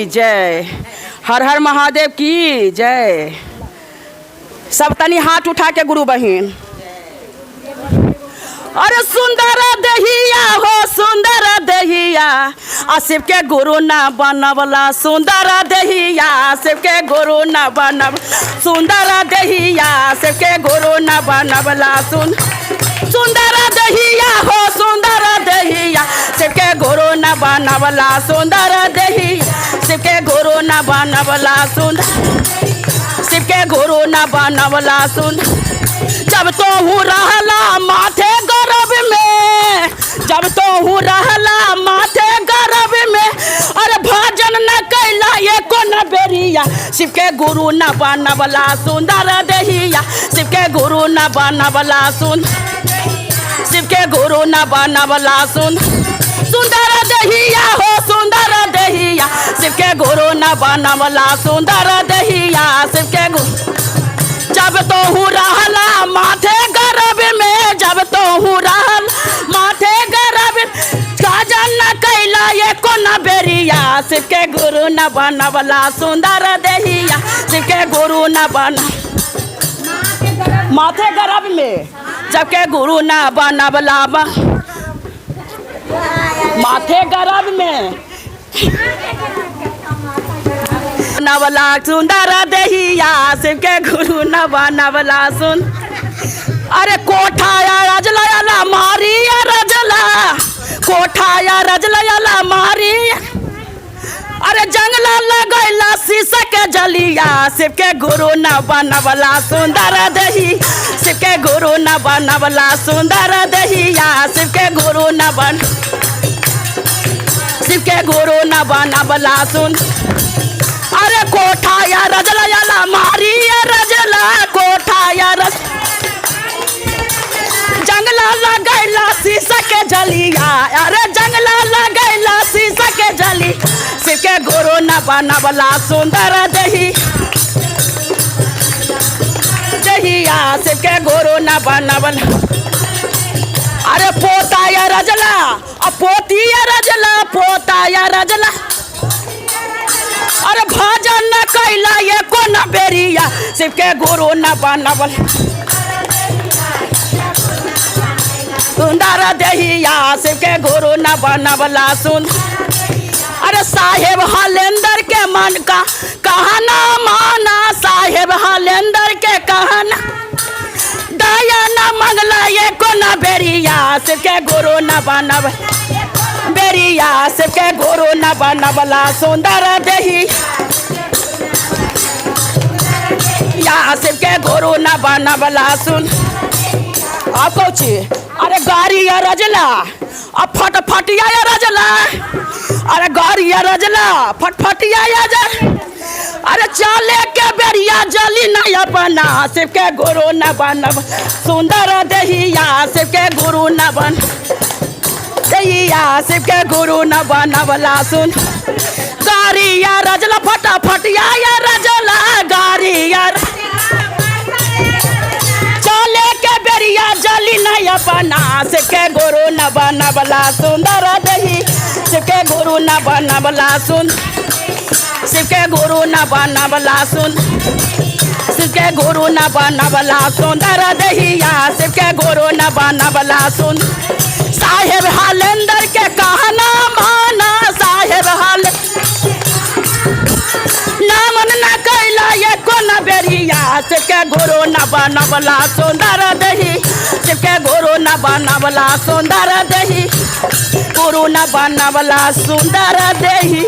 जय। हर हर महादेव की जय। सब तनी हाथ उठा के गुरु बहन। अरे सुंदर दहिया हो सुंदर दहिया, शिव के गुरु ना बनवला सुंदर दहिया, शिव के गुरु ना बनव सुंदर दहिया, शिव के गुरु ना बनवला सुंदर दहिया हो सुंदर दहिया, शिव के गुरु ना बनवला सुंदर दहिया, शिव के गुरु ना बनवला शिव के गुरु ना बनवला जब तो हूँ रहला माथे गर्भ में, जब तो हूँ रहला माथे गर्भ में, अरे भजन न कैला ये कोन बेरिया, शिव के गुरु न बनवला सुंदर दहिया, शिव के गुरु न बनवला शिव के गुरु न बनवला सुंदर दहिया हो सुंदर दहिया, शिव के गुरु न बनवला सुंदर दहिया, शिव के गुरु जब तो हूँ रहला माथे गर्भ में, जब तो हूँ रहल माथे गर्भ भजन न कैला ये कोन बेरिया, शिव के गुरु न बनवला सुंदर दहिया, शिव के गुरु न बन माथे गर्भ में, जब के गुरु न बनवला माथे गर्भ में बनवला सुंदर दहिया, शिव के गुरु न बनवला अरे कोठाया रजला मारी रजला, कोठाया रजला मारी, अरे जंगला लगैला शीशा के जलिया, शिव के गुरु न बनवला सुंदर दही, शिव के गुरु न बनवला सुंदर दहिया, शिव के गुरु न बन शिव के गुरु न बनवला अरे कोठाया रजला मारी रजला, कोठाया जंगला लगैला शीशा के जलिया, अरे जंगला लगैला शीशा के जली, शिव के गुरु न बनवला सुंदर दही दहिया, शिव के गुरु न बनवला अरे पोताया रजला पोतिया रजला पोताया रजला, अरे भजन न कैला ये कोन बेरिया, शिव के गुरु न बनवल सुंदर दहिया, शिव के गुरु न बनवला अरे साहेब हलेंदर के मन का कहना माना, साहेब हलेंदर के कहना दया न मंगला ये कोन बेरिया, शिव के गुरु न बनव बेरिया, शिव के गुरु न बनवला सुंदर दही या, शिव के गुरु न बनवला आप कौची अरे गाड़ी रजला अब फटफटिया रजला, अरे गाड़ी रजला फटफटिया अरे चाले के बेरिया जली नहीं अपना, शिव के गुरु न बनव सुंदर दहिया, शिव के गुरु न बन दहिया, शिव के गुरु न बनवला गाड़िया रजला फटाफटिया रजला, गाड़िया चले के बेरिया जली नहीं अपना, शिव के गुरु न बनवला सुंदर दही, शिव के गुरु न बनवला शिव के गुरु न बनवला शिव के गुरु न बनवला सुंदर दहिया, शिव के गुरु न बनवला साहेब हलेंदर के कहना माना, साहेब हाल नामन न कैला ये कोन बेरिया, शिव के गुरु न बनवला सुंदर दही, शिव के गुरु न बनवला सुंदर दही, गुरु न बनवला सुंदर दही।